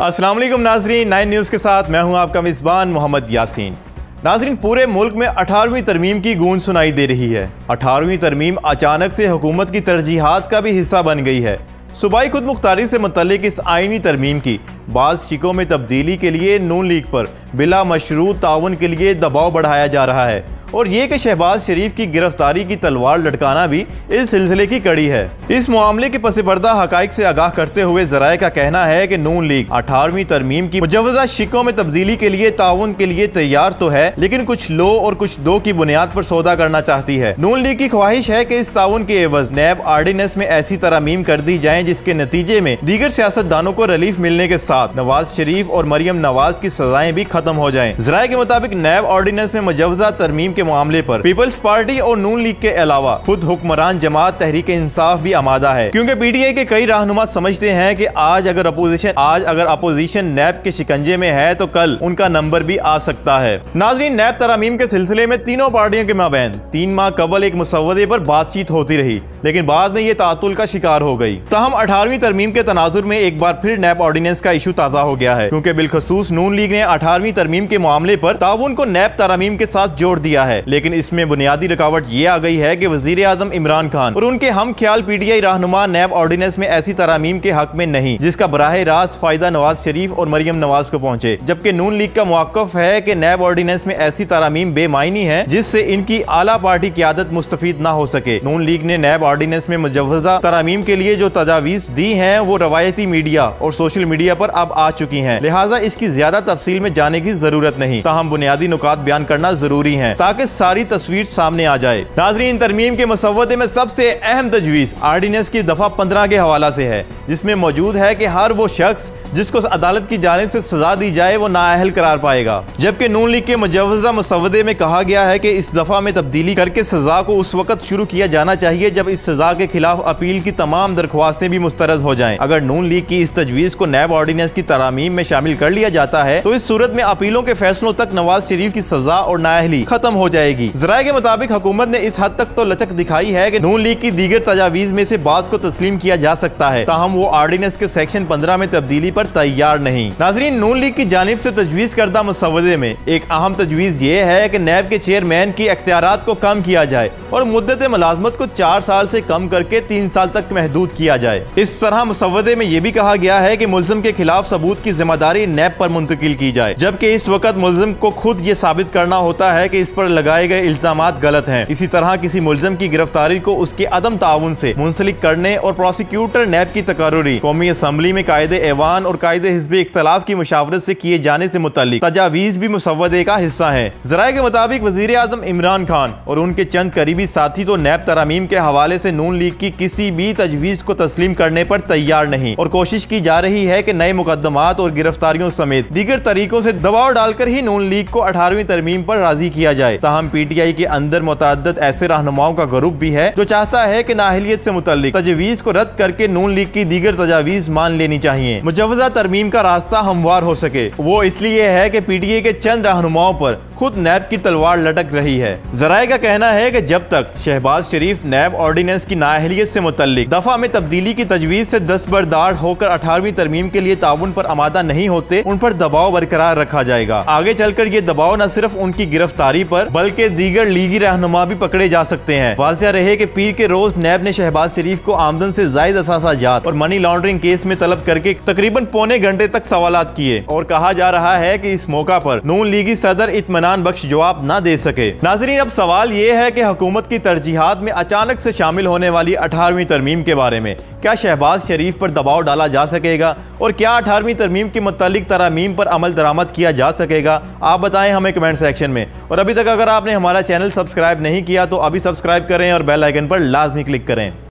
अस्सलाम वालेकुम नाजरीन, 9 न्यूज़ के साथ मैं हूं आपका मेज़बान मोहम्मद यासीन। नाजरीन, पूरे मुल्क में 18वीं तरमीम की गूंज सुनाई दे रही है। 18वीं तरमीम अचानक से हुकूमत की तरजीहात का भी हिस्सा बन गई है। सूबाई खुद मुख्तारी से मुतल्लिक इस आईनी तरमीम की बाज़ शिकों में तब्दीली के लिए नून लीग पर बिला मशरूत ताउन के लिए दबाव बढ़ाया जा रहा है और ये कि शहबाज शरीफ की गिरफ्तारी की तलवार लटकाना भी इस सिलसिले की कड़ी है। इस मामले के पस पर्दा हकाइक से आगाह करते हुए ज़राए का कहना है कि नून लीग 18वीं तरमीम की मुजव्वज़ा शिकों में तब्दीली के लिए ताउन के लिए तैयार तो है, लेकिन कुछ लो और कुछ दो की बुनियाद पर सौदा करना चाहती है। नून लीग की ख्वाहिश है कि इस ताउन के एवज नैब आर्डिनेंस में ऐसी तरमीम कर दी जाए जिसके नतीजे में दीगर सियासतदानों को रिलीफ मिलने के साथ नवाज शरीफ और मरियम नवाज की सजाएं भी खत्म हो जाएं। ज़राए के मुताबिक नैब ऑर्डिनेंस में मुजव्वज़ा तरमीम के मामले पर पीपल्स पार्टी और नून लीग के अलावा खुद हुक्मरान जमात तहरीक इंसाफ भी आमादा है, क्योंकि पीटीआई के कई रहनुमा समझते हैं कि आज अगर अपोजिशन नैब के शिकंजे में है तो कल उनका नंबर भी आ सकता है। नाजरीन, नैब तरामीम के सिलसिले में तीनों पार्टियों के माबैन 3 माह कबल एक मुसव्वदे पर बातचीत होती रही, लेकिन बाद में ये तातुल का शिकार हो गई। तहम 18वीं तरमीम के तनाजुर में एक बार फिर नैब ऑर्डिनेंस का इशू ताज़ा हो गया है, क्योंकि बिलखसूस नून लीग ने 18वीं तरमीम के मामले पर ताउन को नैब तरामीम के साथ जोड़ दिया है। लेकिन इसमें बुनियादी रुकावट ये आ गई है कि वजीर आजम इमरान खान और उनके हम ख्याल पीटीआई रहनुमा नैब ऑर्डिनेंस में ऐसी तरामीम के हक में नहीं जिसका बराह रास्त फायदा नवाज शरीफ और मरियम नवाज को पहुंचे, जबकि नून लीग का मौक़िफ़ है कि नैब ऑर्डिनेंस में ऐसी तरामीम बेमायनी है जिससे इनकी आला पार्टी क़यादत मुस्तफीद ना हो सके। नून लीग ने नैब ऑर्डिनेंस में मुजव्वज़ा तरामीम के लिए जो तजावीज़ दी हैं वो रवायती मीडिया और सोशल मीडिया पर अब आ चुकी हैं, लिहाजा इसकी ज्यादा तफसील में जाने की जरूरत नहीं, ताहम बुनियादी नुकात बयान करना जरूरी है ताकि सारी तस्वीर सामने आ जाए। नाज़रीन, तरमीम के मसवदे में सबसे अहम तजवीज़ आर्डिनेंस की दफा 15 के हवाला से है, जिसमें मौजूद है कि हर वो शख्स जिसको अदालत की जानिब से सजा दी जाए वो नाअहल करार पाएगा, जबकि नून लीग के मुजव्वज़ा मसवदे में कहा गया है कि इस दफा में तब्दीली करके सजा को उस वक्त शुरू किया जाना चाहिए जब इस सजा के खिलाफ अपील की तमाम दरख्वास्तें भी मुस्तरद हो जाएं। अगर नून लीग की इस तजवीज़ को नैब ऑर्डिनेंस की तरामीम में शामिल कर लिया जाता है तो इस सूरत में अपीलों के फैसलों तक नवाज शरीफ की सजा और नाअहली खत्म हो जाएगी। ज़राए के मुताबिक हुकूमत ने इस हद तक तो लचक दिखाई है कि नून लीग की दीगर तजावीज़ में से बाज़ को तस्लीम किया जा सकता है, ताहम वो आर्डिनेंस के सेक्शन 15 में तब्दीली पर तैयार नहीं। नाज़रीन, नून लीग की जानिब से तजवीज़ करदा मसवदे में एक अहम तजवीज़ ये है कि नैब के चेयरमैन की इख्तियारात को कम किया जाए और मुद्दत मुलाजमत को 4 साल से कम करके 3 साल तक महदूद किया जाए। इस तरह मसवदे में यह भी कहा गया है कि मुल्ज़िम के खिलाफ सबूत की जिम्मेदारी नैब पर मुंतकिल की जाए, जबकि इस वक्त मुल्ज़िम को खुद ये साबित करना होता है कि इस पर लगाए गए इल्जामात गलत हैं। इसी तरह किसी मुल्ज़िम की गिरफ्तारी को उसके अदम ताउन से मुंसलिक करने और प्रोसिक्यूटर नैब की तकर्रुरी कौमी असम्बली में कायदे ऐवान और कायदे हिज़्ब इख्तिलाफ की मुशावरत से किए जाने से मुतल्लिक तजावीज़ भी मुसव्वदे का हिस्सा है। ज़राए के मुताबिक वज़ीर आज़म इमरान खान और उनके चंद करीबी साथी तो नैब तरामीम के हवाले से नून लीग की किसी भी तजवीज़ को तस्लीम करने पर तैयार नहीं और कोशिश की जा रही है कि नए मुकदमात और गिरफ्तारियों समेत दीगर तरीकों से दबाव डालकर ही नून लीग को 18वीं तरमीम पर राजी किया जाए। ताहम पीटीआई के अंदर मुतअद्दिद ऐसे रहनुमाओं का ग्रुप भी है जो चाहता है कि नाअहलियत से मुतल्लिक तजवीज़ को रद्द करके नून लीग की दीगर तजावीज़ मान लेनी चाहिए, मुजव्वज़ा तरमीम का रास्ता हमवार हो सके। वो इसलिए है कि पीटीआई के चंद रहनुमाओं पर खुद नैब की तलवार लटक रही है। ज़राए का कहना है कि जब तक शहबाज शरीफ नैब ऑर्डिनेंस की नाअहलियत से मुतल्लिक दफा में तब्दीली की तजवीज़ से दस्तबरदार होकर 18वीं तरमीम के लिए ताउन पर आमादा नहीं होते, उन पर दबाव बरकरार रखा जाएगा। आगे चलकर ये दबाव न सिर्फ उनकी गिरफ्तारी पर बल्कि दीगर लीगी रहनुमा भी पकड़े जा सकते हैं। वाज़ेह रहे कि पीर के रोज नैब ने शहबाज शरीफ को आमदन से जायद असासाजात और मनी लॉन्ड्रिंग केस में तलब करके तकरीबन पौने घंटे तक सवालात किए और कहा जा रहा है कि इस मौका पर नून लीगी सदर इत्मीनान बख्श जवाब न दे सके। नाज़रीन, अब सवाल ये है कि हुकूमत की तरजीहात में अचानक से शामिल होने वाली 18वीं तरमीम के बारे में क्या शहबाज शरीफ पर दबाव डाला जा सकेगा और क्या 18वीं तरमीम के मुतालिक तरामीम पर अमल दरामद किया जा सकेगा? आप बताएं हमें कमेंट सेक्शन में। और अभी तक अगर आपने हमारा चैनल सब्सक्राइब नहीं किया तो अभी सब्सक्राइब करें और बेल आइकन पर लाजमी क्लिक करें।